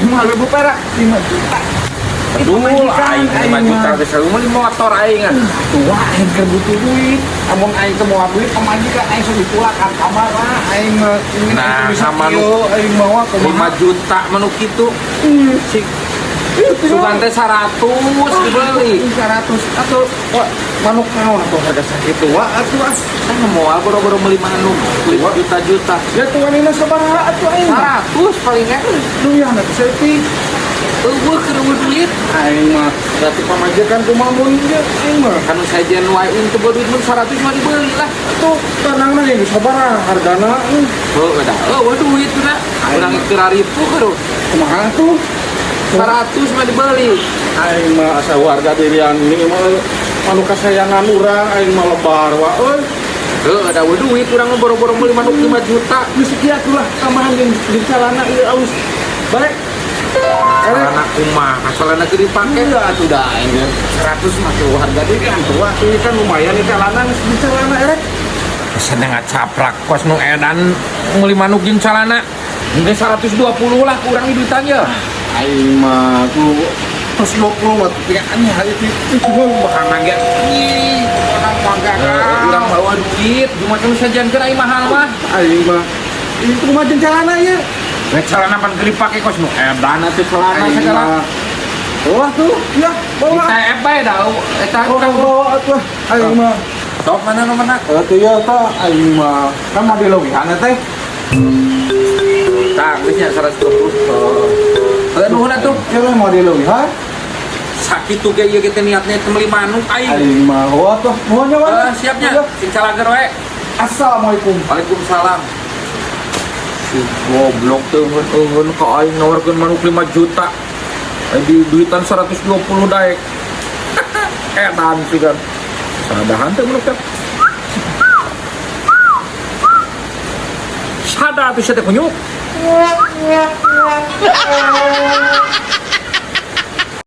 mah lebu perak 5 juta. Aduh, aing 5 juta geus meuli motor aing. Tua aing keur butuh duit. Amun aing teu moal duit pamajikan aing sok dipulangkan kamar lah aing mah ingin Nah, bisa sama kieu aing bawa ke 5 juta manuk kitu. Si Sugan teh 100 dibeli. 100 atau manuk naon atuh harga sakitu wa atuh Saya moal boro-boro meuli manuk 5 juta-juta. ya tuan ini sabaraha atuh aing 100 palingnya. duh ya nanti sepi Eueuh keur duit. aing mah berarti pamajikan kumaha meuli ge aing mah Kanu sajian wae teu bawa duit mun 100 mah dibeli lah. atuh tenangna yang sabaraha hargana Heuh da. Duit teh. Urang keur ribu keur. kumaha tuh 100 mah dibeli. aing mah asa warga dirian ini mah anu kasayangan urang aing mah lebar wa euy Heuh da duit urang mah boro-boro meuli manuk 5 juta. geus kieu atuh lah tambahan di calana ieu aus barek Anak kumaha asalna keur dipake. iya atuh da aing 100 mah tuh harga dirian tuh wah tuh kan lumayan di calana geus di calana erek Sedang ngacaprak kos nu edan meuli manuk jeung calana. Engge 120 lah kurang duitan ya. aing mah tuh terus 20 mah ya aneh hari itu mah bakal nangga ih orang mangga Urang bawa duit, cuma kan sajian keur aing mahal mah. aing mah itu mah jeung calana ieu Nek calana pan keur dipake kos nu edan atuh calana aing segala. mah wah tuh ya bawa TF bae da eta orang bawa atuh aing mah sok mana nu mana. atuh ya tah aing mah kan mah dilogihan teh Tah geus nya 120. Nuhun atuh. ya lah mau dilogihan Sakitu ge ieu teh niatna teu meuli manuk aing. aing mah wah tuh nuhun ya Wan. Siapnya sing calager we. Assalamualaikum Waalaikumsalam. Si goblok teh eun ka aing nawarkeun manuk 5 juta. Di duitan 120 daek. Edan sih kan. Sadahan teh manuk teh. Sada tuh teh kunyuk.